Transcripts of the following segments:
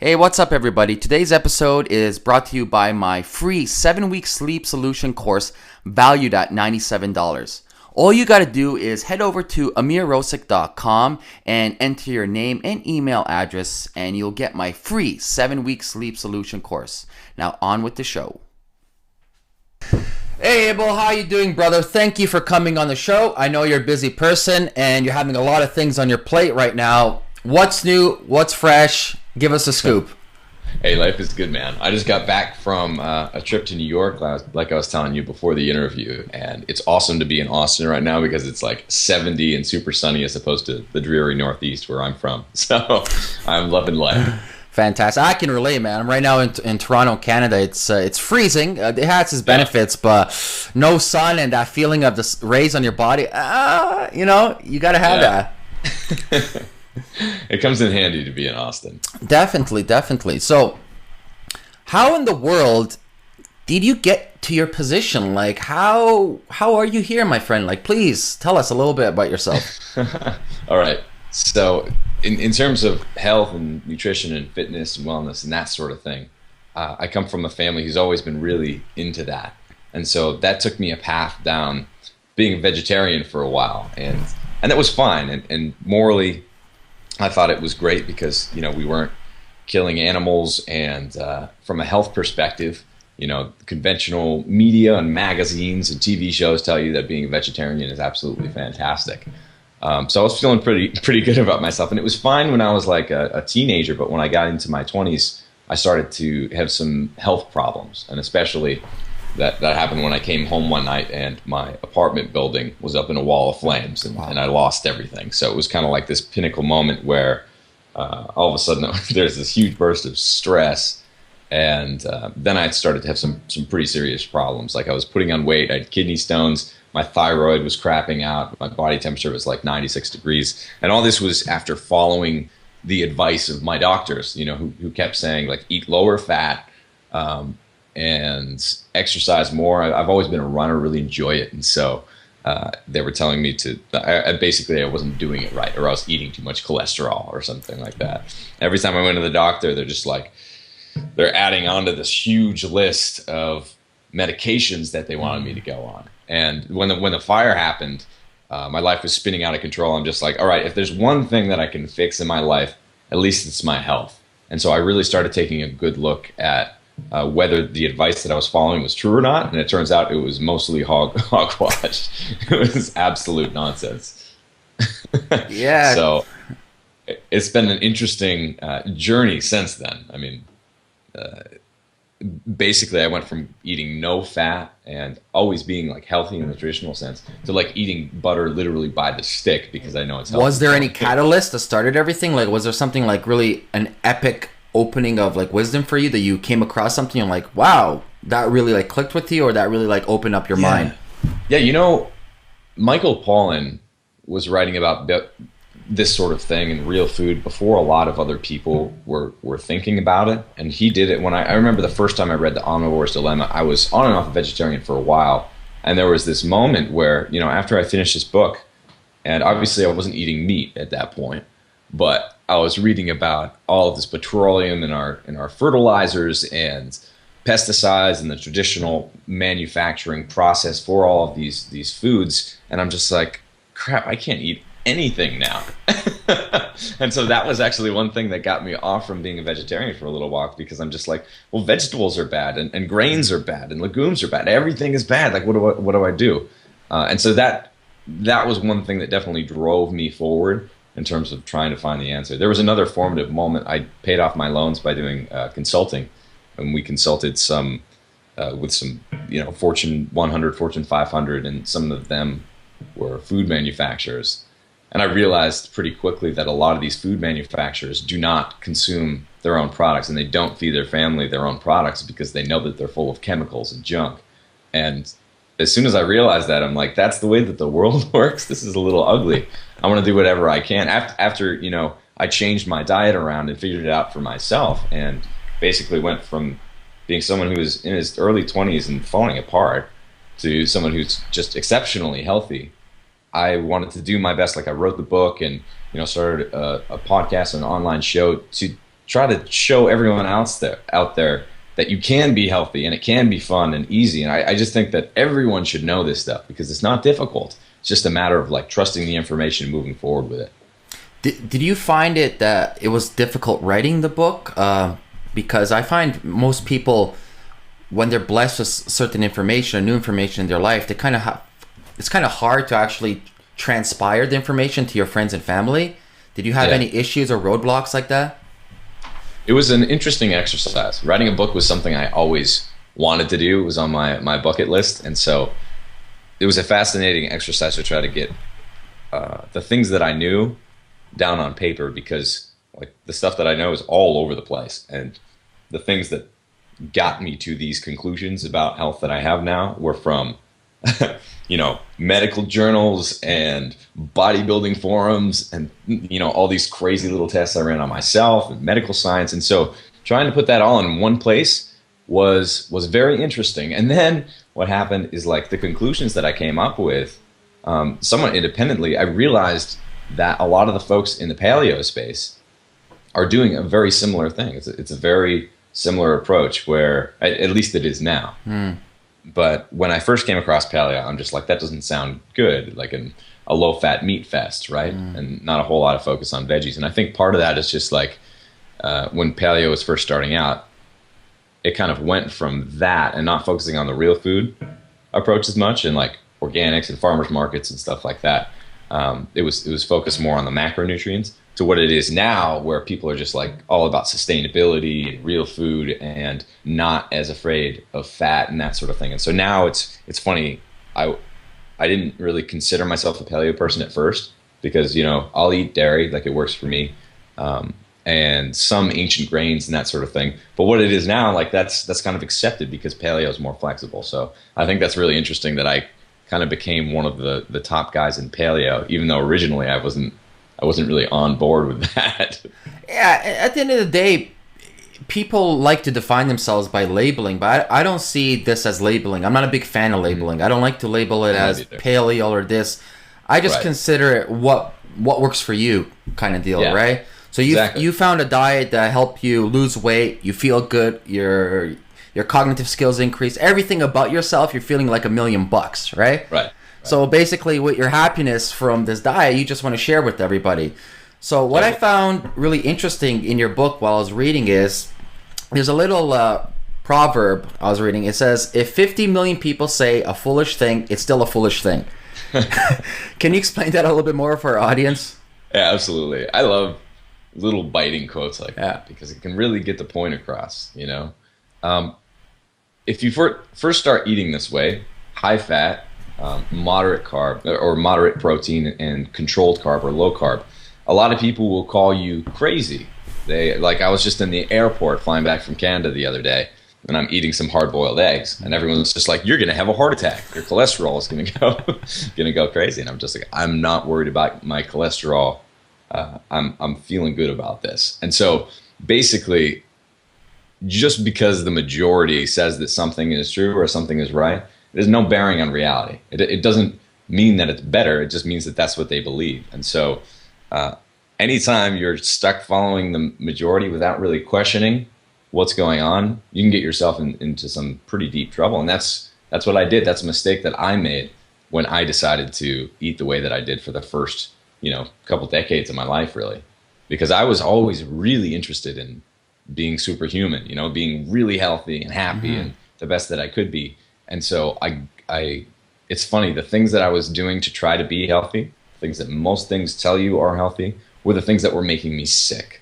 Hey, what's up, everybody? Today's episode is brought to you by my free 7-week sleep solution course valued at $97. All you got to do is head over to amirrosic.com and enter your name and email address, and you'll get my free 7-week sleep solution course. Now, on with the show. Hey, Abel, how you doing, brother? Thank you for coming on the show. I know you're a busy person, and you're having a lot of things on your plate right now. What's new? What's fresh? Give us a scoop. Hey, life is good, man. I just got back from a trip to New York, like I was telling you before the interview, and it's awesome to be in Austin right now because it's like 70 and super sunny as opposed to the dreary Northeast where I'm from. So I'm loving life. Fantastic. I can relate, man. I'm right now in Toronto, Canada. It's freezing. It has its benefits, but no sun and that feeling of the rays on your body, you got to have that. It comes in handy to be in Austin. Definitely. So, how in the world did you get to your position? Like, how are you here, my friend? Like, please tell us a little bit about yourself. All right. So, in terms of health and nutrition and fitness and wellness and that sort of thing, I come from a family who's always been really into that. And so that took me a path down being a vegetarian for a while. And that was fine. And morally, I thought it was great because, we weren't killing animals, and from a health perspective, conventional media and magazines and TV shows tell you that being a vegetarian is absolutely fantastic. So I was feeling pretty good about myself, and it was fine when I was like a teenager, but when I got into my 20s, I started to have some health problems, and especially that happened when I came home one night and my apartment building was up in a wall of flames, and I lost everything. So it was kind of like this pinnacle moment where all of a sudden there's this huge burst of stress, and then I started to have some pretty serious problems. Like I was putting on weight, I had kidney stones, my thyroid was crapping out, my body temperature was like 96 degrees, and all this was after following the advice of my doctors, who kept saying, like, eat lower fat, and exercise more. I've always been a runner, really enjoy it, and so they were telling me I wasn't doing it right, or I was eating too much cholesterol or something like that. Every time I went to the doctor, they're adding on to this huge list of medications that they wanted me to go on. And when the fire happened, my life was spinning out of control. I'm just like, all right, if there's one thing that I can fix in my life, at least it's my health. And so I really started taking a good look at whether the advice that I was following was true or not, and it turns out it was mostly hogwash. It was absolute nonsense. Yeah. So it's been an interesting journey since then. I mean, basically I went from eating no fat and always being like healthy in the traditional sense to like eating butter literally by the stick because I know it's healthy. Was there any catalyst that started everything? Like, was there something like really an epic opening of like wisdom for you that you came across something and like, wow, that really like clicked with you, or that really like opened up your mind? Yeah, Michael Pollan was writing about this sort of thing in Real Food before a lot of other people were thinking about it, and he did it when I remember the first time I read The Omnivore's Dilemma. I was on and off a vegetarian for a while, and there was this moment where, after I finished this book, and obviously I wasn't eating meat at that point, but I was reading about all of this petroleum in our fertilizers and pesticides and the traditional manufacturing process for all of these foods, and I'm just like, crap, I can't eat anything now. And so that was actually one thing that got me off from being a vegetarian for a little while, because I'm just like, well, vegetables are bad, and grains are bad, and legumes are bad. Everything is bad. Like, what do I do? And so that was one thing that definitely drove me forward in terms of trying to find the answer. There was another formative moment. I paid off my loans by doing consulting, and we consulted with some Fortune 100, Fortune 500, and some of them were food manufacturers. And I realized pretty quickly that a lot of these food manufacturers do not consume their own products, and they don't feed their family their own products because they know that they're full of chemicals and junk. And as soon as I realized that, I'm like, that's the way that the world works. This is a little ugly. I want to do whatever I can. After I changed my diet around and figured it out for myself, and basically went from being someone who was in his early 20s and falling apart to someone who's just exceptionally healthy. I wanted to do my best. Like, I wrote the book and started a podcast and an online show to try to show everyone else out there that you can be healthy and it can be fun and easy. And I just think that everyone should know this stuff because it's not difficult. It's just a matter of like trusting the information and moving forward with it. Did you find it that it was difficult writing the book? Because I find most people, when they're blessed with certain information or new information in their life, they kind of it's kind of hard to actually transpire the information to your friends and family. Did you have any issues or roadblocks like that? It was an interesting exercise. Writing a book was something I always wanted to do. It was on my bucket list. And so it was a fascinating exercise to try to get the things that I knew down on paper, because like the stuff that I know is all over the place. And the things that got me to these conclusions about health that I have now were from medical journals and bodybuilding forums and, all these crazy little tests I ran on myself and medical science. And so trying to put that all in one place was very interesting. And then what happened is like the conclusions that I came up with, somewhat independently, I realized that a lot of the folks in the paleo space are doing a very similar thing. It's a very similar approach where, at least it is now. But when I first came across paleo, I'm just like, that doesn't sound good, like a low-fat meat fest, right? And not a whole lot of focus on veggies. And I think part of that is just like when paleo was first starting out, it kind of went from that and not focusing on the real food approach as much and like organics and farmers markets and stuff like that. It was focused more on the macronutrients to what it is now, where people are just like all about sustainability and real food and not as afraid of fat and that sort of thing. And so now it's funny. I didn't really consider myself a paleo person at first because, I'll eat dairy, like it works for me. And some ancient grains and that sort of thing. But what it is now, like that's kind of accepted because paleo is more flexible. So I think that's really interesting that I kind of became one of the top guys in paleo, even though originally I wasn't really on board with that. Yeah, at the end of the day, people like to define themselves by labeling, but I don't see this as labeling. I'm not a big fan of labeling. I don't like to label it as paleo or this. I just consider it what works for you kind of deal, right? So you found a diet that helped you lose weight, you feel good, your cognitive skills increase, everything about yourself, you're feeling like $1 million, right? Right. So basically with your happiness from this diet, you just want to share with everybody. So what I found really interesting in your book while I was reading is there's a little proverb I was reading. It says, if 50 million people say a foolish thing, it's still a foolish thing. Can you explain that a little bit more for our audience? Yeah, absolutely. I love little biting quotes like that because it can really get the point across, If you first start eating this way, high fat, moderate carb or moderate protein and controlled carb or low carb, a lot of people will call you crazy. I was just in the airport flying back from Canada the other day and I'm eating some hard-boiled eggs and everyone's just like, you're going to have a heart attack. Your cholesterol is going to go crazy. And I'm just like, I'm not worried about my cholesterol. I'm feeling good about this. And so basically, just because the majority says that something is true or something is right, there's no bearing on reality. It doesn't mean that it's better. It just means that that's what they believe. And so anytime you're stuck following the majority without really questioning what's going on, you can get yourself into some pretty deep trouble. And that's what I did. That's a mistake that I made when I decided to eat the way that I did for the first couple decades of my life, really, because I was always really interested in being superhuman, being really healthy and happy and the best that I could be. And so it's funny, the things that I was doing to try to be healthy, things that most things tell you are healthy, were the things that were making me sick.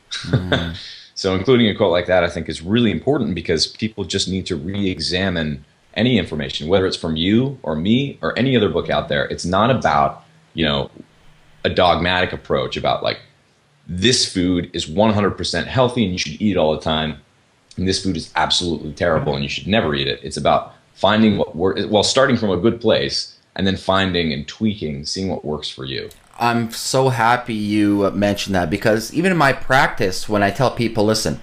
So including a quote like that, I think is really important because people just need to re-examine any information, whether it's from you or me or any other book out there. It's not about, a dogmatic approach about like, this food is 100% healthy and you should eat it all the time, and this food is absolutely terrible and you should never eat it. It's about finding what works, starting from a good place and then finding and tweaking, seeing what works for you. I'm so happy you mentioned that because even in my practice, when I tell people, listen,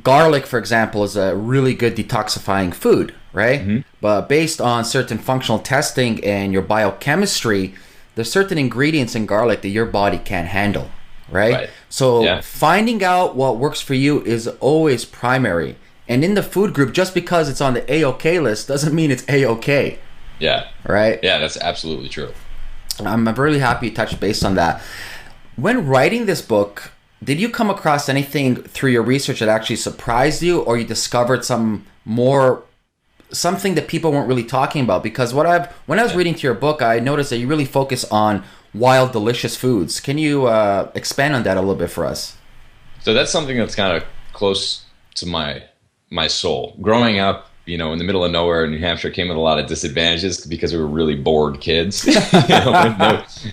garlic, for example, is a really good detoxifying food, right? But based on certain functional testing and your biochemistry, there's certain ingredients in garlic that your body can't handle, right? So Yeah. finding out what works for you is always primary. And in the food group, just because it's on the A-OK list doesn't mean it's A-OK, Yeah. right? Yeah, that's absolutely true. I'm really happy you touched base on that. When writing this book, did you come across anything through your research that actually surprised you, or you discovered something that people weren't really talking about? Because when I was reading to your book, I noticed that you really focus on wild, delicious foods. Can you expand on that a little bit for us? So that's something that's kind of close to my soul. Growing up, in the middle of nowhere in New Hampshire came with a lot of disadvantages because we were really bored kids. With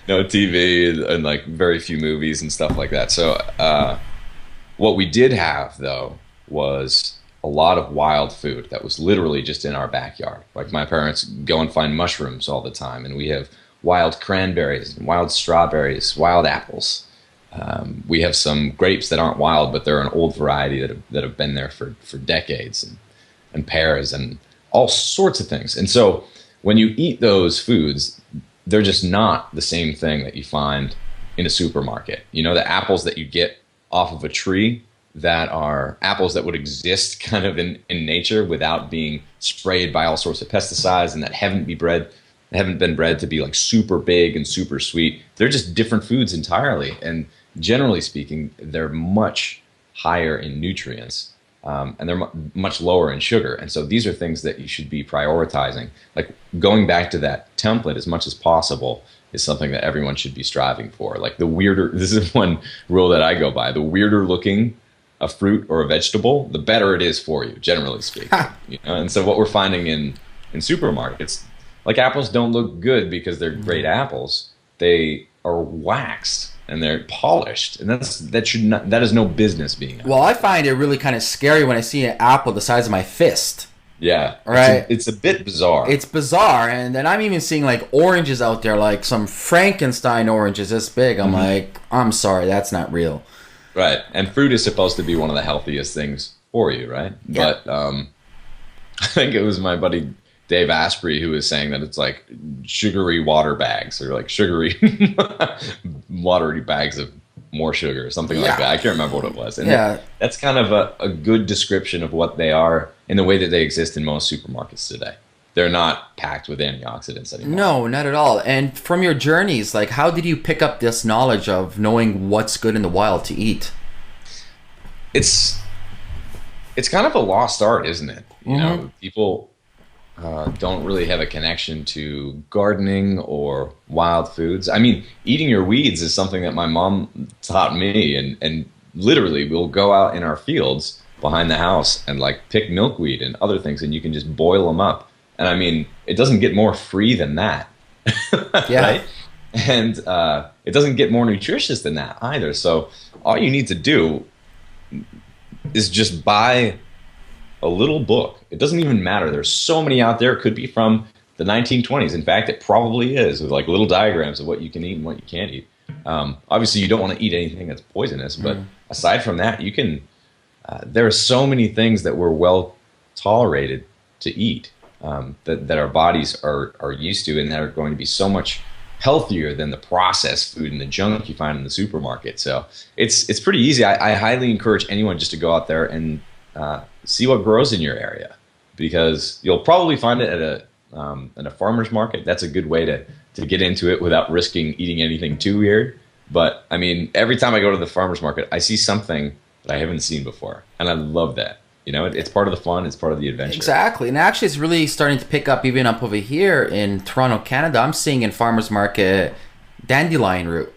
no TV and like very few movies and stuff like that. So what we did have though was a lot of wild food that was literally just in our backyard. Like my parents go and find mushrooms all the time, and we have wild cranberries, wild strawberries, wild apples. We have some grapes that aren't wild, but they're an old variety that have been there for decades, and pears and all sorts of things. And so when you eat those foods, they're just not the same thing that you find in a supermarket. The apples that you get off of a tree that are apples that would exist kind of in nature without being sprayed by all sorts of pesticides and that haven't been bred to be like super big and super sweet. They're just different foods entirely. And generally speaking, they're much higher in nutrients. And they're much lower in sugar. And so these are things that you should be prioritizing. Like going back to that template as much as possible is something that everyone should be striving for. Like this is one rule that I go by, the weirder looking a fruit or a vegetable, the better it is for you, generally speaking. And so what we're finding in supermarkets, like apples don't look good because they're great apples. They are waxed and they're polished, and that is no business being. Well, I find it really kind of scary when I see an apple the size of my fist. Yeah, right. It's a bit bizarre. It's bizarre, and then I'm even seeing like oranges out there, like some Frankenstein oranges this big. I'm like, I'm sorry, that's not real. Right, and fruit is supposed to be one of the healthiest things for you, right? Yeah. But I think it was my buddy Dave Asprey who was saying that it's like sugary water bags, or like sugary watery bags of more sugar or something like that. I can't remember what it was. And that's kind of a good description of what they are in the way that they exist in most supermarkets today. They're not packed with antioxidants anymore. No, not at all. And from your journeys, like how did you pick up this knowledge of knowing what's good in the wild to eat? It's kind of a lost art, isn't it? You know, people don't really have a connection to gardening or wild foods. I mean, eating your weeds is something that my mom taught me, and literally we'll go out in our fields behind the house and like pick milkweed and other things, and you can just boil them up. And I mean, it doesn't get more free than that, right? And it doesn't get more nutritious than that either. So all you need to do is just buy a little book. It doesn't even matter. There's so many out there. It could be from the 1920s. In fact, it probably is, with like little diagrams of what you can eat and what you can't eat. Obviously, you don't want to eat anything that's poisonous, but aside from that, you can. There are so many things that we're well tolerated to eat that our bodies are used to, and that are going to be so much healthier than the processed food and the junk you find in the supermarket. So it's pretty easy. I highly encourage anyone just to go out there and see what grows in your area, because you'll probably find it at a farmer's market. That's a good way to get into it without risking eating anything too weird. But I mean, every time I go to the farmer's market, I see something that I haven't seen before, and I love that. You know, it's part of the fun. It's part of the adventure. Exactly. And actually, it's really starting to pick up even up over here in Toronto, Canada. I'm seeing in farmer's market dandelion root.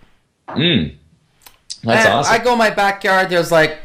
That's awesome. I go in my backyard. There's like,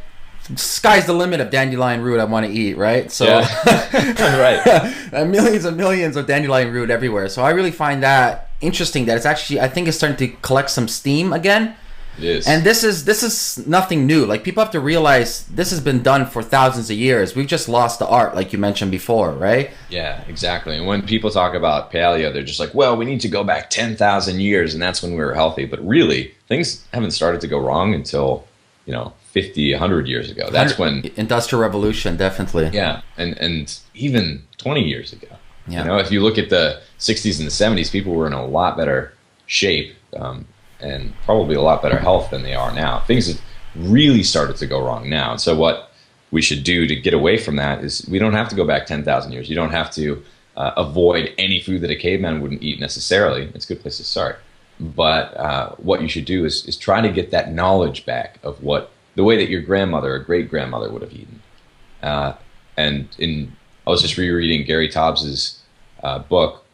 sky's the limit of dandelion root I want to eat, right? So, right. Millions and millions of dandelion root everywhere. So I really find that interesting that it's actually, I think it's starting to collect some steam again. It is. And this is nothing new. Like, people have to realize this has been done for thousands of years. We've just lost the art, like you mentioned before, right? Yeah, exactly. And when people talk about paleo, they're just like, well, we need to go back 10,000 years, and that's when we were healthy. But really, things haven't started to go wrong until, 50, 100 years ago. That's when... Industrial Revolution, definitely. Yeah, and even 20 years ago. Yeah. If you look at the 60s and the 70s, people were in a lot better shape, and probably a lot better health than they are now. Things have really started to go wrong now. And so what we should do to get away from that is we don't have to go back 10,000 years. You don't have to avoid any food that a caveman wouldn't eat necessarily. It's a good place to start. But what you should do is try to get that knowledge back of the way that your grandmother or great grandmother would have eaten. I was just rereading Gary Taubes's book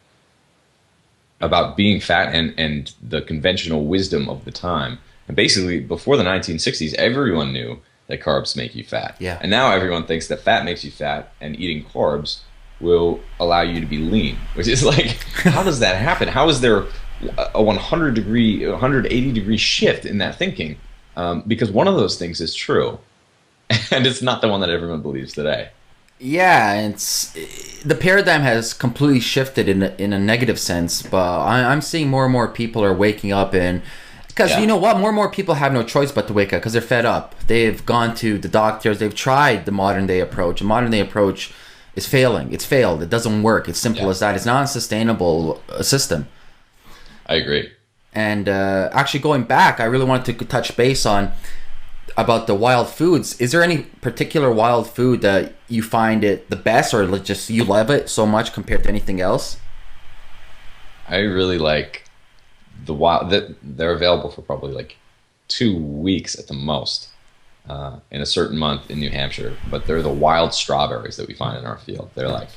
about being fat and the conventional wisdom of the time. And basically, before the 1960s, everyone knew that carbs make you fat. Yeah. And now everyone thinks that fat makes you fat, and eating carbs will allow you to be lean. Which is like, how does that happen? How is there a 180 degree shift in that thinking? Because one of those things is true, and it's not the one that everyone believes today. Yeah, the paradigm has completely shifted in a negative sense, but I'm seeing more and more people are waking up, and because you know what, more and more people have no choice but to wake up because they're fed up. They've gone to the doctors, they've tried the modern day approach. The modern day approach is failing. It's failed. It doesn't work. It's simple as that. It's not a sustainable system. I agree. And actually, going back, I really wanted to touch base on about the wild foods. Is there any particular wild food that you find it the best, or just you love it so much compared to anything else? I really like the wild. They're available for probably like 2 weeks at the most in a certain month in New Hampshire. But they're the wild strawberries that we find in our field. They're like,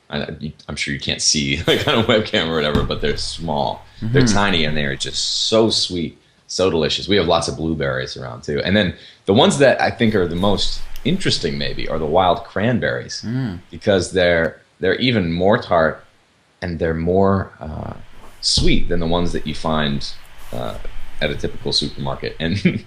I'm sure you can't see like on a webcam or whatever, but they're small. Mm-hmm. They're tiny, and they're just so sweet, so delicious. We have lots of blueberries around too. And then the ones that I think are the most interesting maybe are the wild cranberries, because they're even more tart and they're more sweet than the ones that you find at a typical supermarket. And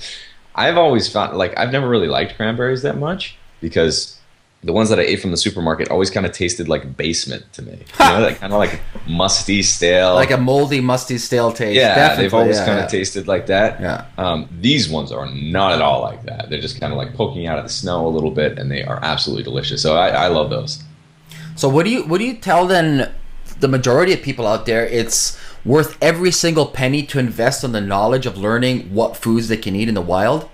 I've always found, like, I've never really liked cranberries that much because the ones that I ate from the supermarket always kind of tasted like basement to me. You know, that kind of like musty, stale. Like a moldy, musty, stale taste. Yeah, definitely. They've always kind of tasted like that. Yeah. These ones are not at all like that. They're just kind of like poking out of the snow a little bit, and they are absolutely delicious. So I love those. So what do you tell then the majority of people out there it's worth every single penny to invest in the knowledge of learning what foods they can eat in the wild?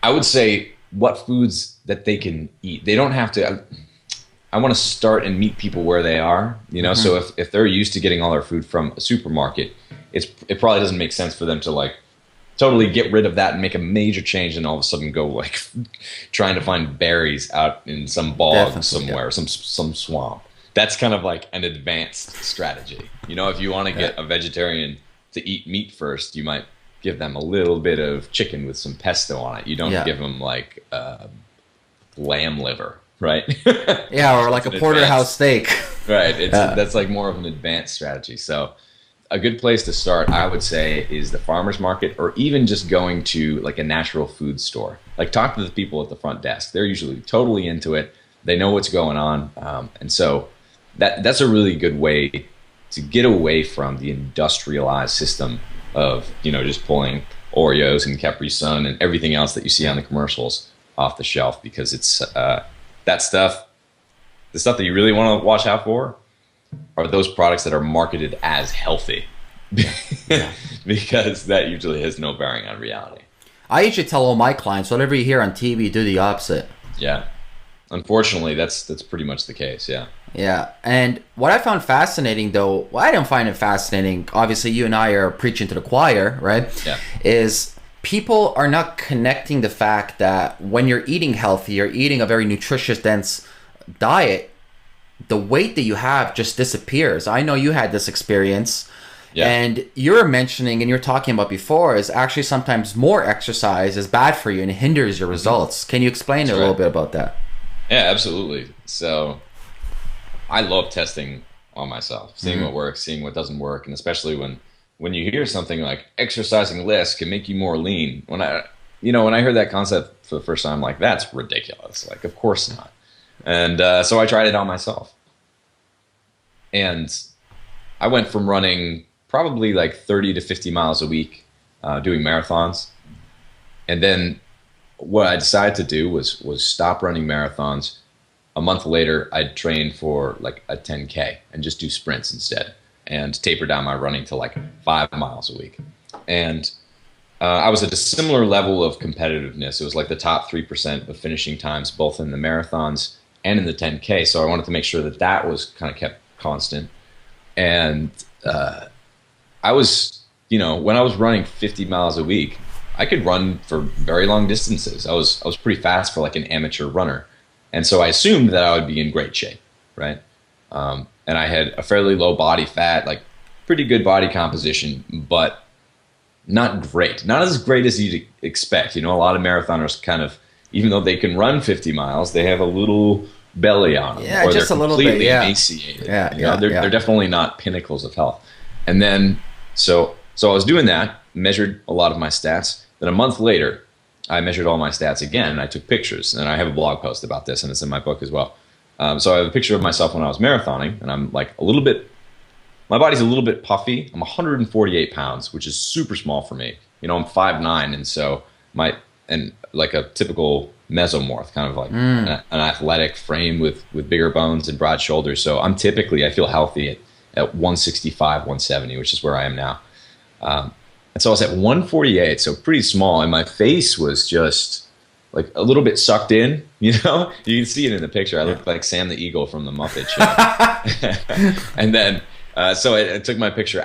I would say what foods that they can eat. They don't have to. I want to start and meet people where they are, you know. So if they're used to getting all their food from a supermarket, it probably doesn't make sense for them to like totally get rid of that and make a major change and all of a sudden go like trying to find berries out in some bog somewhere, some swamp. That's kind of like an advanced strategy. You know, if you want to get a vegetarian to eat meat first, you might give them a little bit of chicken with some pesto on it. You don't give them like lamb liver, right? Yeah, or like a porterhouse steak. Right. That's like more of an advanced strategy. So a good place to start, I would say, is the farmer's market, or even just going to like a natural food store. Like talk to the people at the front desk. They're usually totally into it. They know what's going on. And so that's a really good way to get away from the industrialized system of, you know, just pulling Oreos and Capri Sun and everything else that you see on the commercials off the shelf, because it's that stuff, the stuff that you really want to watch out for are those products that are marketed as healthy because that usually has no bearing on reality. I usually tell all my clients, whatever you hear on TV, do the opposite. Yeah. Unfortunately, that's pretty much the case, yeah. Yeah, and what I found fascinating, though, well, I don't find it fascinating, obviously you and I are preaching to the choir, right? Yeah. Is people are not connecting the fact that when you're eating healthy, you're eating a very nutritious, dense diet, the weight that you have just disappears. I know you had this experience. Yeah. And you're mentioning, and you're talking about before, is actually sometimes more exercise is bad for you and it hinders your results. Can you explain a little bit about that? Yeah, absolutely. So I love testing on myself, seeing what works, seeing what doesn't work. And especially when you hear something like exercising less can make you more lean. When I heard that concept for the first time, like, that's ridiculous. Like, of course not. And so I tried it on myself. And I went from running probably like 30 to 50 miles a week, doing marathons. And then what I decided to do was stop running marathons. A month later, I'd train for like a 10K and just do sprints instead, and taper down my running to like 5 miles a week. And I was at a similar level of competitiveness. It was like the top 3% of finishing times, both in the marathons and in the 10K. So I wanted to make sure that that was kind of kept constant. And I was, when I was running 50 miles a week, I could run for very long distances. I was pretty fast for like an amateur runner. And so I assumed that I would be in great shape, right? And I had a fairly low body fat, like pretty good body composition, but not great. Not as great as you'd expect. A lot of marathoners kind of, even though they can run 50 miles, they have a little belly on them. Yeah, or just they're a little bit, completely yeah. emaciated. Yeah, They're definitely not pinnacles of health. And then, so I was doing that, measured a lot of my stats. Then a month later, I measured all my stats again, and I took pictures. And I have a blog post about this, and it's in my book as well. So I have a picture of myself when I was marathoning, and I'm like my body's a little bit puffy. I'm 148 pounds, which is super small for me. I'm 5'9", and so and like a typical mesomorph, kind of like an athletic frame with bigger bones and broad shoulders. So I feel healthy at 165, 170, which is where I am now. And so I was at 148, so pretty small, and my face was just like a little bit sucked in, You can see it in the picture. I looked like Sam the Eagle from the Muppet Show. And then, so I took my picture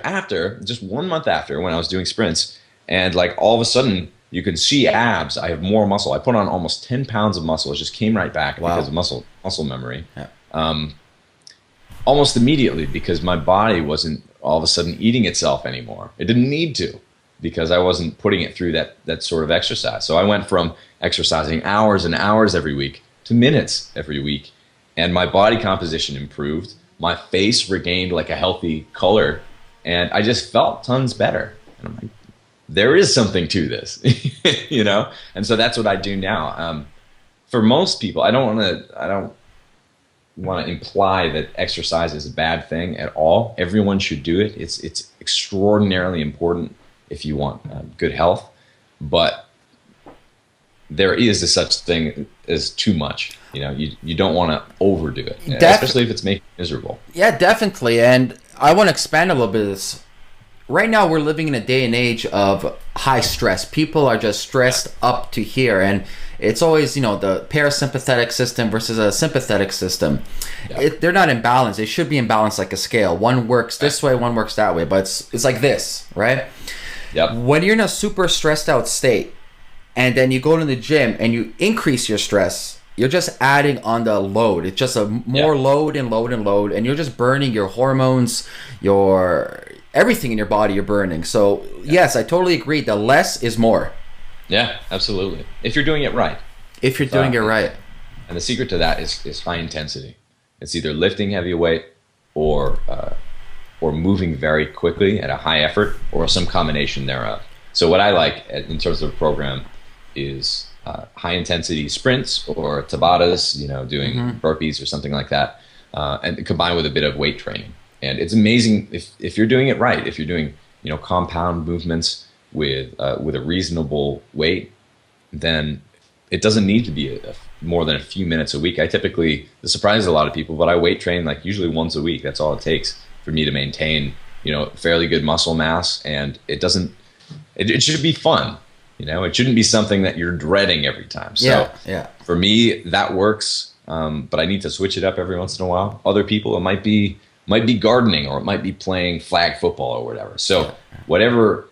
just 1 month after, when I was doing sprints, and like all of a sudden you can see abs. I have more muscle. I put on almost 10 pounds of muscle. It just came right back because of muscle memory. Yeah. Almost immediately, because my body wasn't all of a sudden eating itself anymore. It didn't need to, because I wasn't putting it through that sort of exercise. So I went from exercising hours and hours every week to minutes every week, and my body composition improved. My face regained like a healthy color, and I just felt tons better. And I'm like, there is something to this, And so that's what I do now. For most people, I don't want to imply that exercise is a bad thing at all. Everyone should do it. It's extraordinarily important if you want good health, but there is a such thing as too much. You don't want to overdo it, especially if it's making you miserable. Yeah, definitely. And I want to expand a little bit of this. Right now, we're living in a day and age of high stress. People are just stressed up to here, and it's always, the parasympathetic system versus a sympathetic system. Yeah. They're not in balance. They should be in balance like a scale. One works this way, one works that way, but it's like this, right? Yep. When you're in a super stressed out state, and then you go to the gym and you increase your stress, you're just adding on the load. It's just a more load and load and load, and you're just burning your hormones, everything in your body you're burning. So yes, I totally agree. The less is more. Yeah, absolutely. If you're doing it right. If you're doing it right. And the secret to that is high intensity. It's either lifting heavy weight or moving very quickly at a high effort, or some combination thereof. So what I like in terms of a program is high intensity sprints or Tabatas, doing burpees or something like that, and combined with a bit of weight training. And it's amazing if you're doing it right. If you're doing compound movements with a reasonable weight, then it doesn't need to be more than a few minutes a week. This surprises a lot of people, but I weight train like usually once a week. That's all it takes for me to maintain fairly good muscle mass, and it should be fun. It shouldn't be something that you're dreading every time. So for me, that works, but I need to switch it up every once in a while. Other people, it might be gardening, or it might be playing flag football or whatever. So whatever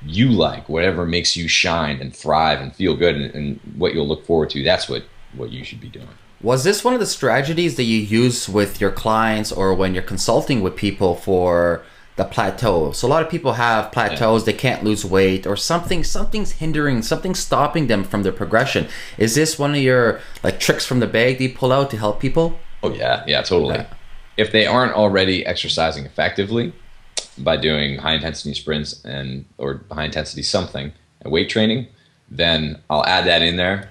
you like, whatever makes you shine and thrive and feel good, and what you'll look forward to, that's what you should be doing. Was this one of the strategies that you use with your clients, or when you're consulting with people for the plateau? So a lot of people have plateaus, they can't lose weight, or something's hindering, something's stopping them from their progression. Is this one of your like tricks from the bag that you pull out to help people? Oh yeah, totally. Yeah. If they aren't already exercising effectively by doing high intensity sprints or high intensity something, weight training, then I'll add that in there.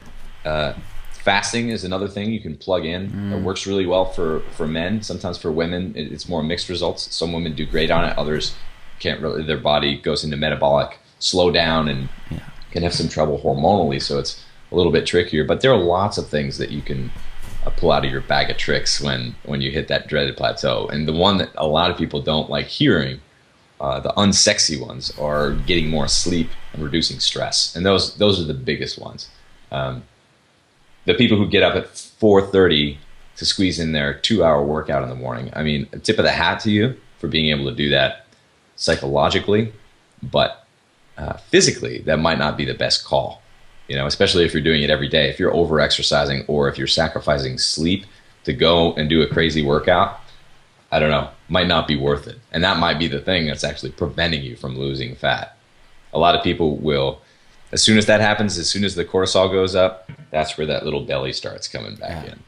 Fasting is another thing you can plug in. It works really well for men. Sometimes for women, it's more mixed results. Some women do great on it. Others can't really. Their body goes into metabolic slowdown and can have some trouble hormonally. So it's a little bit trickier. But there are lots of things that you can pull out of your bag of tricks when you hit that dreaded plateau. And the one that a lot of people don't like hearing the unsexy ones are getting more sleep and reducing stress, and those are the biggest ones. The people who get up at 4:30 to squeeze in their 2-hour workout in the morning. I mean, a tip of the hat to you for being able to do that psychologically, but physically, that might not be the best call. Especially if you're doing it every day. If you're over exercising or if you're sacrificing sleep to go and do a crazy workout, I don't know, might not be worth it. And that might be the thing that's actually preventing you from losing fat. A lot of people will, as soon as that happens, as soon as the cortisol goes up, that's where that little belly starts coming back in.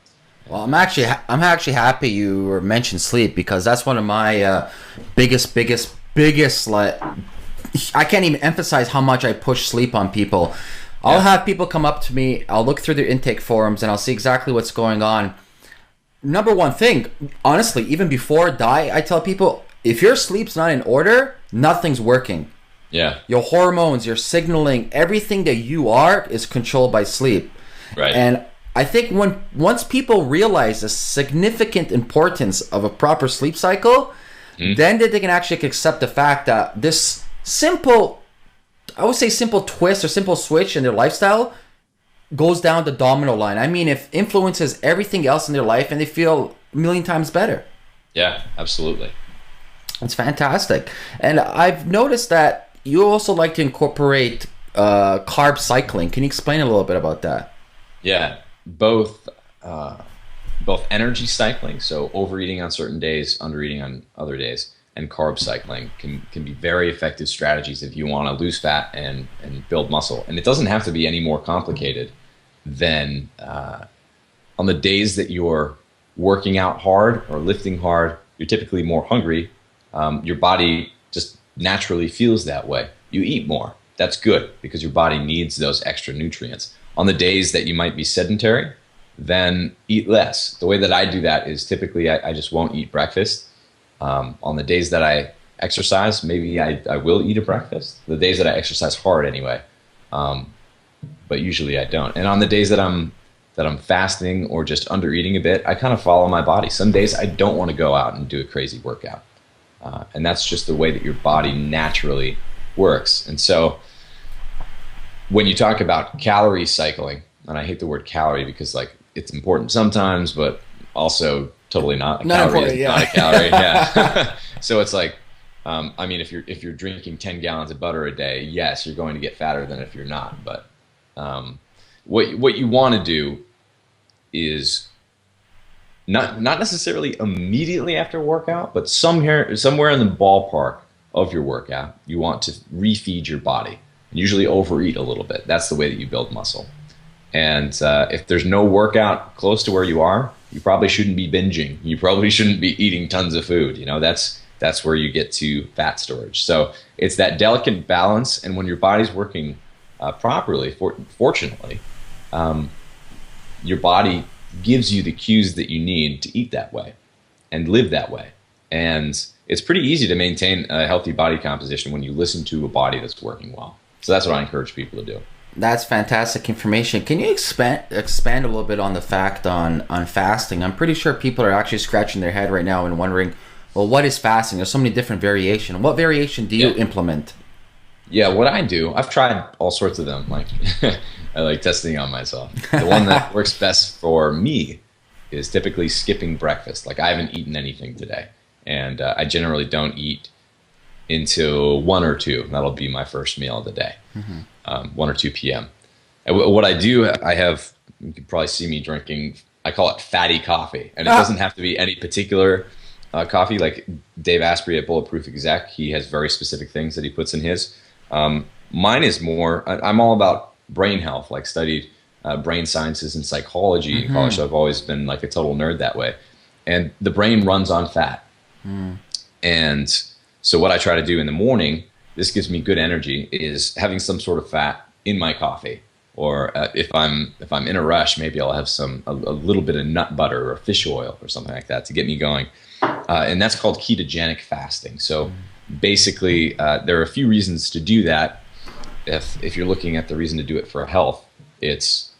Well, I'm actually happy you mentioned sleep, because that's one of my biggest like, I can't even emphasize how much I push sleep on people. I'll have people come up to me, I'll look through their intake forms, and I'll see exactly what's going on. Number one thing, honestly, even before diet, I tell people, if your sleep's not in order, nothing's working. Yeah. Your hormones, your signaling, everything that you are is controlled by sleep. Right. And I think once people realize the significant importance of a proper sleep cycle, then they can actually accept the fact that this simple twist or simple switch in their lifestyle goes down the domino line. I mean, it influences everything else in their life, and they feel a million times better. Yeah, absolutely. It's fantastic. And I've noticed that you also like to incorporate carb cycling. Can you explain a little bit about that? Yeah, both energy cycling, so overeating on certain days, undereating on other days, and carb cycling can be very effective strategies if you want to lose fat and build muscle. And it doesn't have to be any more complicated than on the days that you're working out hard or lifting hard, you're typically more hungry. Your body just naturally feels that way. You eat more. That's good because your body needs those extra nutrients. On the days that you might be sedentary, then eat less. The way that I do that is typically I just won't eat breakfast. On the days that I exercise, maybe I will eat a breakfast. The days that I exercise hard anyway, but usually I don't. And on the days that I'm fasting or just under eating a bit, I kind of follow my body. Some days I don't want to go out and do a crazy workout, and that's just the way that your body naturally works. And so when you talk about calorie cycling, and I hate the word calorie because like it's important sometimes, but also totally not. Not a calorie. Yeah. So it's like, I mean, if you're drinking 10 gallons of butter a day, yes, you're going to get fatter than if you're not. But what you want to do is not necessarily immediately after workout, but somewhere in the ballpark of your workout, you want to refeed your body. Usually overeat a little bit. That's the way that you build muscle. And if there's no workout close to where you are, you probably shouldn't be binging. You probably shouldn't be eating tons of food. That's where you get to fat storage. So it's that delicate balance. And when your body's working properly, fortunately, your body gives you the cues that you need to eat that way and live that way. And it's pretty easy to maintain a healthy body composition when you listen to a body that's working well. So that's what I encourage people to do. That's fantastic information. Can you expand a little bit on the fact on fasting? I'm pretty sure people are actually scratching their head right now and wondering, well, what is fasting? There's so many different variations. What variation do you implement? Yeah, what I do, I've tried all sorts of them. Like I like testing on myself. The one that works best for me is typically skipping breakfast. Like I haven't eaten anything today, and I generally don't eat until 1 or 2. That'll be my first meal of the day. 1 or 2 p.m. And what I do, you can probably see me drinking, I call it fatty coffee. And it doesn't have to be any particular coffee. Like Dave Asprey at Bulletproof Exec, he has very specific things that he puts in his. Mine is more, I'm all about brain health, like studied brain sciences and psychology in college. So I've always been like a total nerd that way. And the brain runs on fat. And so what I try to do in the morning, this gives me good energy, is having some sort of fat in my coffee. Or if I'm in a rush, maybe I'll have a little bit of nut butter or fish oil or something like that to get me going. And that's called ketogenic fasting. So basically, there are a few reasons to do that. If you're looking at the reason to do it for health, it's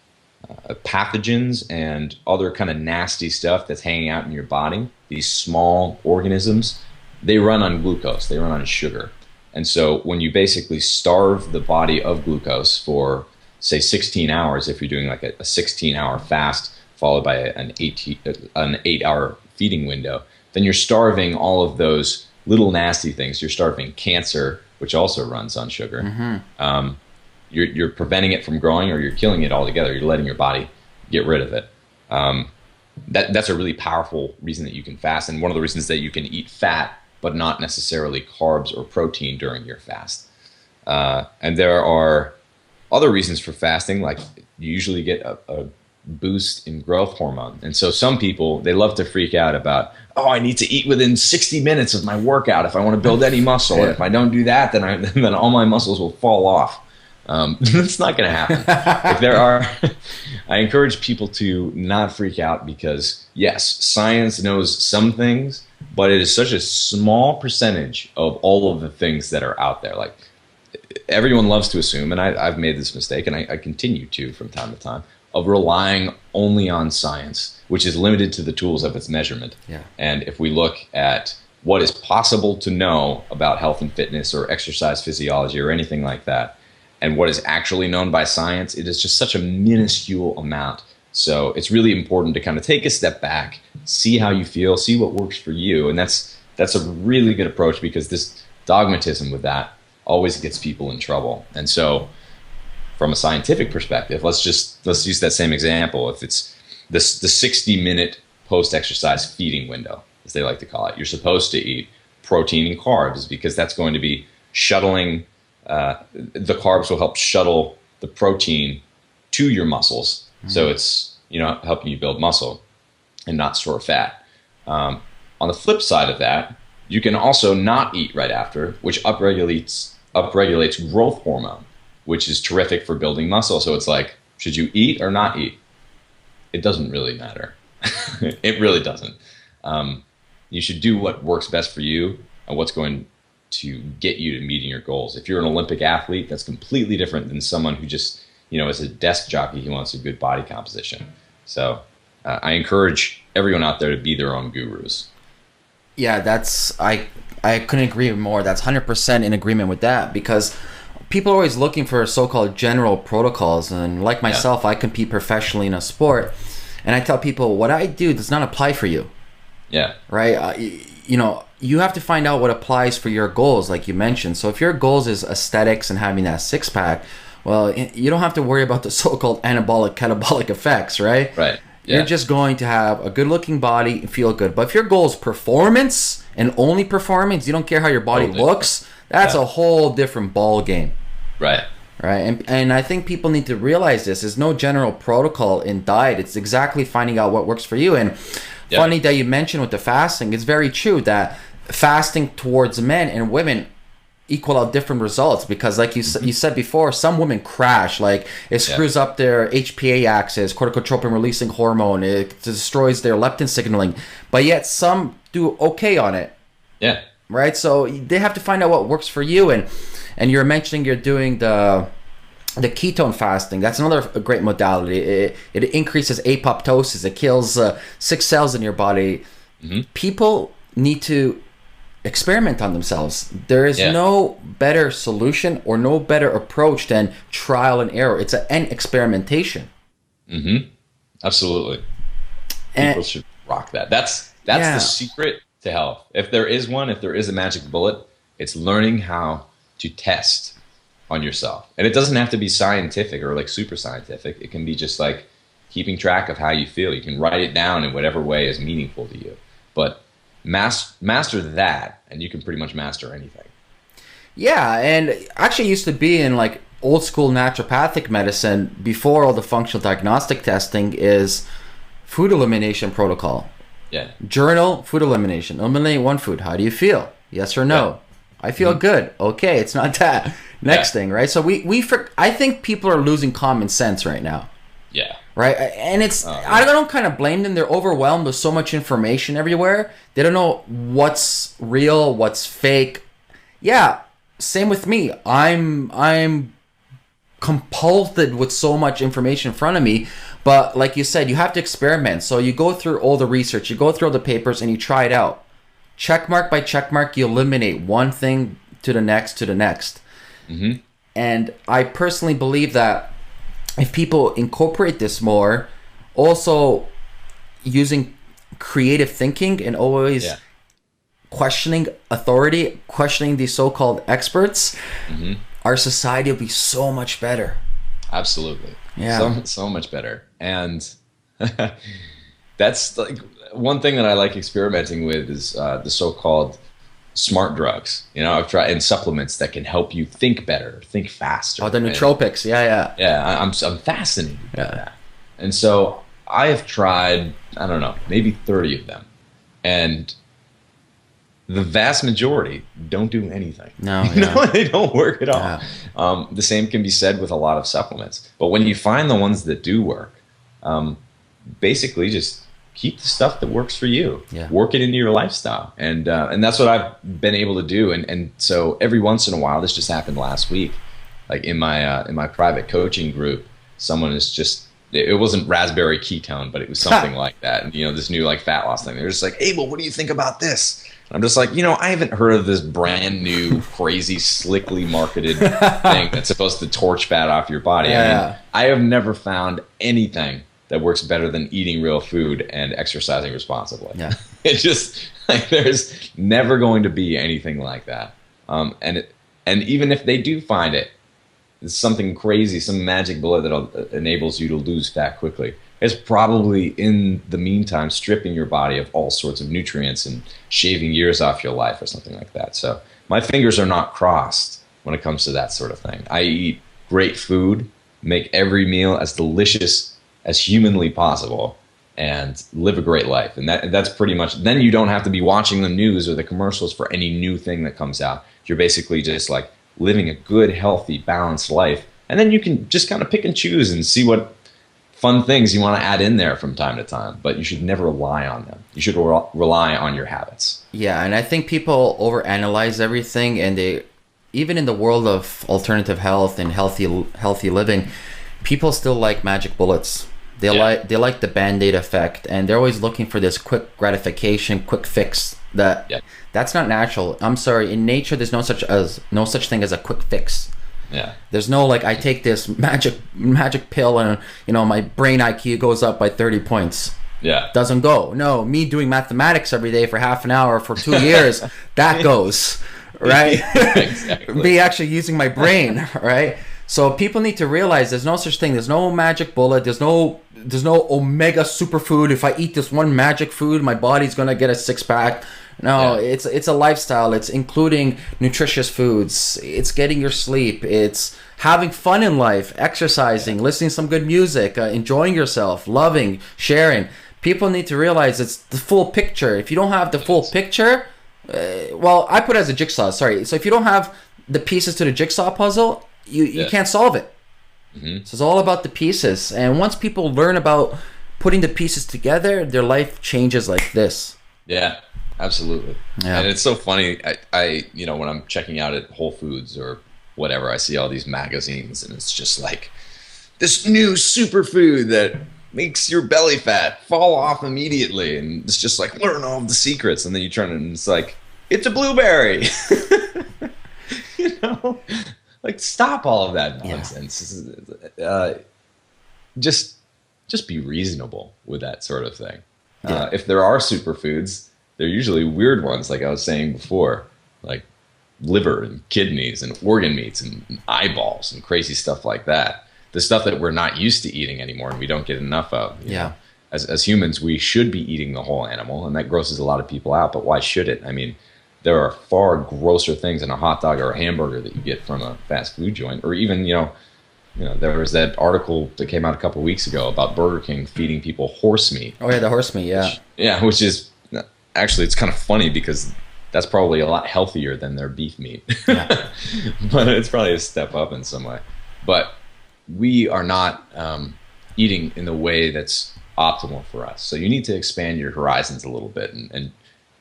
pathogens and other kind of nasty stuff that's hanging out in your body. These small organisms they run on glucose, they run on sugar. And so when you basically starve the body of glucose for, say, 16 hours, if you're doing like a 16-hour fast followed by an 8-hour feeding window, then you're starving all of those little nasty things. You're starving cancer, which also runs on sugar. Mm-hmm. You're preventing it from growing, or you're killing it altogether. You're letting your body get rid of it. That's a really powerful reason that you can fast, and one of the reasons that you can eat fat but not necessarily carbs or protein during your fast. And there are other reasons for fasting, like you usually get a boost in growth hormone. And so some people, they love to freak out about, oh, I need to eat within 60 minutes of my workout if I want to build any muscle. Yeah. And if I don't do that, then all my muscles will fall off. That's not going to happen. I encourage people to not freak out because, yes, science knows some things, but it is such a small percentage of all of the things that are out there. Like, everyone loves to assume, and I've made this mistake, and I continue to from time to time, of relying only on science, which is limited to the tools of its measurement. Yeah. And if we look at what is possible to know about health and fitness or exercise physiology or anything like that, and what is actually known by science, it is just such a minuscule amount. So it's really important to kind of take a step back, see how you feel, see what works for you. And that's a really good approach, because this dogmatism with that always gets people in trouble. And so from a scientific perspective, let's use that same example. If it's the 60-minute post-exercise feeding window, as they like to call it, you're supposed to eat protein and carbs, because that's going to be shuttling. The carbs will help shuttle the protein to your muscles. Mm-hmm. So it's, helping you build muscle and not store fat. On the flip side of that, you can also not eat right after, which upregulates growth hormone, which is terrific for building muscle. So it's like, should you eat or not eat? It doesn't really matter. It really doesn't. You should do what works best for you and what's going to get you to meeting your goals. If you're an Olympic athlete, that's completely different than someone who just, is a desk jockey who wants a good body composition. So I encourage everyone out there to be their own gurus. Yeah, I couldn't agree more. That's 100% in agreement with that, because people are always looking for so-called general protocols. And like myself, I compete professionally in a sport, and I tell people what I do does not apply for you. Yeah. Right? You have to find out what applies for your goals, like you mentioned. So if your goals is aesthetics and having that six-pack, well, you don't have to worry about the so-called anabolic, catabolic effects, right? Right. Yeah. You're just going to have a good-looking body and feel good. But if your goal is performance and only performance, you don't care how your body looks, that's a whole different ball game. Right. Right. And I think people need to realize this. There's no general protocol in diet. It's exactly finding out what works for you. And funny that you mentioned with the fasting, it's very true that fasting towards men and women equal out different results, because like you said before, some women crash, like it screws up their HPA axis, corticotropin releasing hormone, it destroys their leptin signaling, but yet some do okay on it. Yeah. Right? So they have to find out what works for you. And you're mentioning you're doing the ketone fasting. That's another great modality. It increases apoptosis. It kills 6 cells in your body. Mm-hmm. People need to experiment on themselves. There is no better solution or no better approach than trial and error. It's an experimentation. Mm-hmm. Absolutely. People should rock that. That's the secret to health. If there is a magic bullet, it's learning how to test on yourself. And it doesn't have to be scientific or like super scientific. It can be just like keeping track of how you feel. You can write it down in whatever way is meaningful to you. But master that, and you can pretty much master anything. Yeah, and actually used to be in like old school naturopathic medicine before all the functional diagnostic testing is food elimination protocol. Yeah. Journal food elimination. Eliminate one food. How do you feel? Yes or no? Yeah. I feel good. Okay, it's not that. Next thing, right? So I think people are losing common sense right now. Yeah. Right? And it's I don't kind of blame them. They're overwhelmed with so much information everywhere. They don't know what's real, what's fake. Yeah, same with me. I'm compulsed with so much information in front of me. But like you said, you have to experiment. So you go through all the research, you go through all the papers, and you try it out. check mark by check mark, you eliminate one thing to the next to the next. Mm-hmm. And I personally believe that if people incorporate this more, also using creative thinking and always questioning authority, questioning these so-called experts, our society will be so much better. Absolutely. Yeah. So much better. And that's like one thing that I like experimenting with is the so-called smart drugs. You know, I've tried, and supplements that can help you think better, think faster. Oh, the nootropics. Yeah, I'm fascinated by that. And so I have tried, I don't know, maybe 30 of them. And the vast majority don't do anything. No, no, they don't work at all. The same can be said with a lot of supplements. But when you find the ones that do work, basically just keep the stuff that works for you. Work it into your lifestyle. And that's what I've been able to do. And so every once in a while, this just happened last week, like in my private coaching group, someone is just, it wasn't raspberry ketone, but it was something like that. And, you know, this new like fat loss thing. They're just like, Abel, what do you think about this? And I'm just like, you know, I haven't heard of this brand new, crazy, slickly marketed thing that's supposed to torch fat off your body. I mean, I have never found anything that works better than eating real food and exercising responsibly. It just, like, there's never going to be anything like that. And even if they do find it, it's something crazy, some magic bullet that enables you to lose fat quickly. It's probably in the meantime stripping your body of all sorts of nutrients and shaving years off your life or something like that. So my fingers are not crossed when it comes to that sort of thing. I eat great food, make every meal as delicious as humanly possible, and live a great life. And that's pretty much, then you don't have to be watching the news or the commercials for any new thing that comes out. You're basically just like living a good, healthy, balanced life. And then you can just kind of pick and choose and see what fun things you want to add in there from time to time. But you should never rely on them. You should rely on your habits. Yeah, and I think people overanalyze everything, and they, even in the world of alternative health and healthy living, people still like magic bullets. They like the Band-Aid effect, and they're always looking for this quick gratification, quick fix. That's not natural. I'm sorry. In nature, there's no such thing as a quick fix. There's no like I take this magic pill and, you know, my brain IQ goes up by 30 points. Doesn't go. No, me doing mathematics every day for half an hour for 2 years, that goes, right? Exactly. Me actually using my brain, right? So people need to realize there's no such thing. There's no magic bullet. There's no omega superfood. If I eat this one magic food, my body's gonna get a six-pack. No, it's a lifestyle. It's including nutritious foods. It's getting your sleep. It's having fun in life, exercising, listening to some good music, enjoying yourself, loving, sharing. People need to realize it's the full picture. If you don't have the full picture, well, I put it as a jigsaw. Sorry. So if you don't have the pieces to the jigsaw puzzle, you can't solve it. So it's all about the pieces. And once people learn about putting the pieces together, their life changes like this. Yeah, absolutely. And it's so funny. I you know, when I'm checking out at Whole Foods or whatever, I see all these magazines, and it's just like this new superfood that makes your belly fat fall off immediately, and it's just like learn all the secrets, and then you turn it and it's like it's a blueberry. You know, like stop all of that nonsense. Just be reasonable with that sort of thing. If there are superfoods, they're usually weird ones, like I was saying before, like liver and kidneys and organ meats and eyeballs and crazy stuff like that. The stuff that we're not used to eating anymore and we don't get enough of. You know? As humans, we should be eating the whole animal, and that grosses a lot of people out, but why should it? I mean, there are far grosser things in a hot dog or a hamburger that you get from a fast food joint, or even, you know, there was that article that came out a couple of weeks ago about Burger King feeding people horse meat. Oh yeah, the horse meat, which is actually, it's kind of funny because that's probably a lot healthier than their beef meat. But it's probably a step up in some way. But we are not eating in the way that's optimal for us. So you need to expand your horizons a little bit and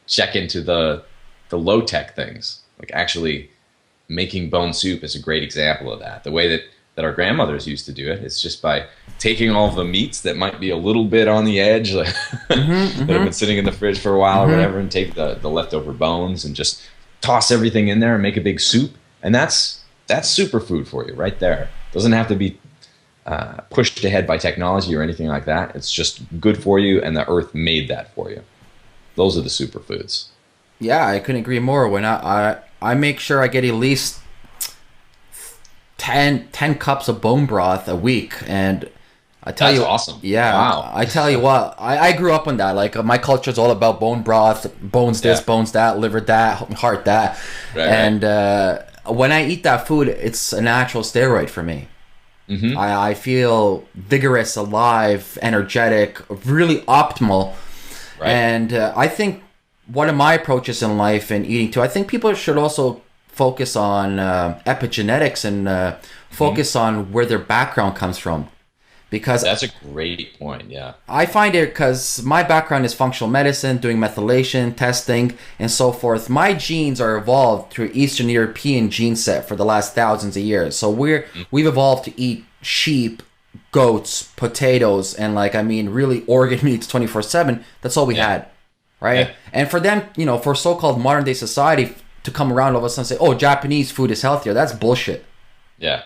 check into the low-tech things. Like actually making bone soup is a great example of that. The way that that our grandmothers used to do it. It's just by taking all the meats that might be a little bit on the edge, like, that have been sitting in the fridge for a while or whatever, and take the leftover bones and just toss everything in there and make a big soup. And that's superfood for you right there. Doesn't have to be pushed ahead by technology or anything like that. It's just good for you, and the earth made that for you. Those are the superfoods. Yeah, I couldn't agree more. When I make sure I get at least 10 cups of bone broth a week, and I tell That's you, awesome. Yeah, wow. I tell you what, I grew up on that. Like, my culture is all about bone broth, bones this, bones that, liver that, heart that, and when I eat that food, it's a natural steroid for me. I feel vigorous, alive, energetic, really optimal, and I think one of my approaches in life and eating too, I think people should also focus on epigenetics and focus on where their background comes from, because that's a great point. Yeah, I find it, because my background is functional medicine, doing methylation testing and so forth. My genes are evolved through Eastern European gene set for the last thousands of years. So we've evolved to eat sheep, goats, potatoes, and really organ meats 24/7. That's all we had, right? And for them, for so-called modern day society to come around all of a sudden and say, "Oh, Japanese food is healthier," that's bullshit. Yeah,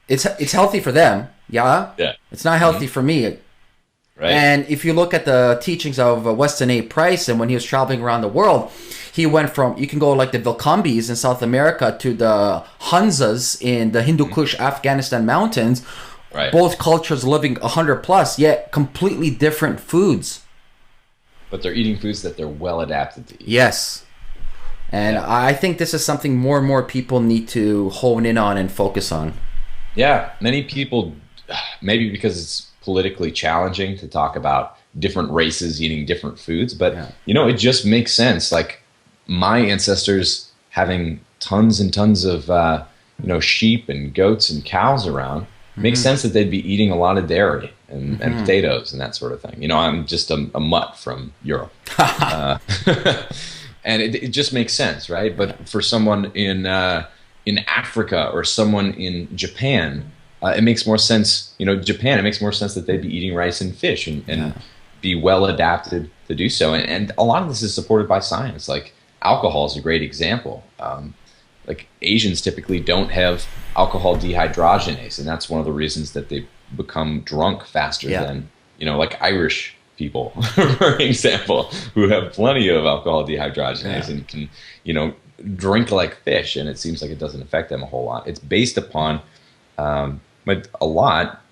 it's healthy for them. Yeah. It's not healthy for me. Right. And if you look at the teachings of Weston A. Price, and when he was traveling around the world, he went from, you can go like the Vilcambis in South America to the Hunzas in the Hindu Kush, Afghanistan mountains. Right. Both cultures living 100 plus, yet completely different foods. But they're eating foods that they're well adapted to eat. Yes. And I think this is something more and more people need to hone in on and focus on. Yeah, many people, maybe because it's politically challenging to talk about different races eating different foods, but it just makes sense. Like, my ancestors having tons and tons of sheep and goats and cows around, makes sense that they'd be eating a lot of dairy and potatoes and that sort of thing. I'm just a mutt from Europe. And it just makes sense, right? But for someone in Africa or someone in Japan, it makes more sense. Japan, it makes more sense that they'd be eating rice and fish and be well adapted to do so. And a lot of this is supported by science. Like, alcohol is a great example. Like, Asians typically don't have alcohol dehydrogenase, and that's one of the reasons that they become drunk faster than, like Irish people, for example, who have plenty of alcohol dehydrogenase and can, drink like fish, and it seems like it doesn't affect them a whole lot. It's based upon but a lot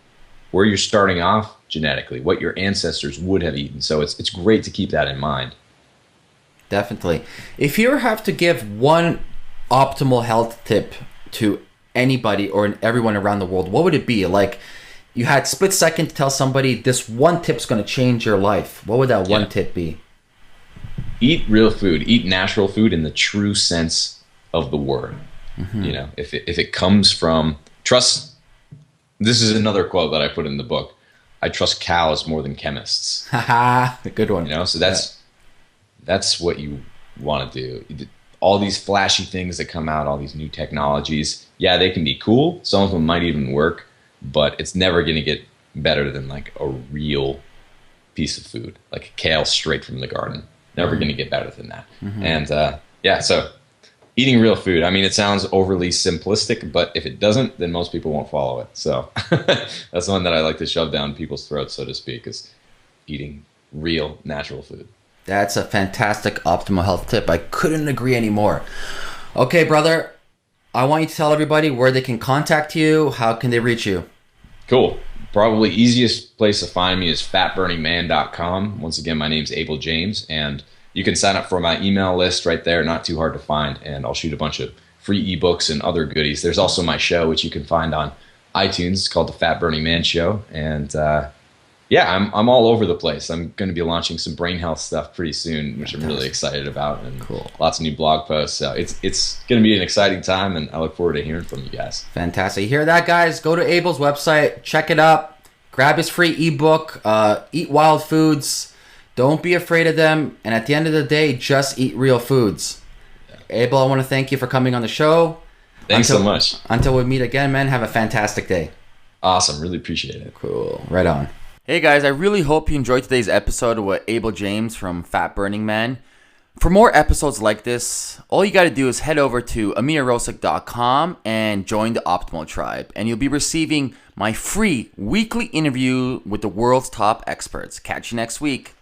where you're starting off genetically, what your ancestors would have eaten. So it's great to keep that in mind. Definitely. If you have to give one optimal health tip to anybody or everyone around the world, what would it be? Like, you had split second to tell somebody this one tip's going to change your life. What would that one tip be? Eat real food. Eat natural food in the true sense of the word. If it comes from trust. This is another quote that I put in the book. I trust cows more than chemists. Haha, a good one. So that's what you want to do. All these flashy things that come out, all these new technologies, they can be cool. Some of them might even work, but it's never going to get better than like a real piece of food, like kale straight from the garden. Never going to get better than that. And so eating real food. I mean, it sounds overly simplistic, but if it doesn't, then most people won't follow it. So that's one that I like to shove down people's throats, so to speak, is eating real, natural food. That's a fantastic optimal health tip. I couldn't agree anymore. Okay, brother, I want you to tell everybody where they can contact you. How can they reach you? Cool. Probably easiest place to find me is fatburningman.com. Once again, my name's Abel James, and you can sign up for my email list right there. Not too hard to find, and I'll shoot a bunch of free ebooks and other goodies. There's also my show, which you can find on iTunes. It's called The Fat Burning Man Show, and I'm all over the place. I'm going to be launching some brain health stuff pretty soon, which I'm really excited about, and lots of new blog posts. So it's going to be an exciting time, and I look forward to hearing from you guys. Fantastic. You hear that, guys? Go to Abel's website, check it out, grab his free ebook, Eat Wild Foods. Don't be afraid of them, and at the end of the day, just eat real foods. Abel, I want to thank you for coming on the show. Thanks so much. Until we meet again, man, have a fantastic day. Awesome. Really appreciate it. Cool. Right on. Hey guys, I really hope you enjoyed today's episode with Abel James from Fatburningman. For more episodes like this, all you got to do is head over to amirrosic.com and join the Optimal Tribe, and you'll be receiving my free weekly interview with the world's top experts. Catch you next week.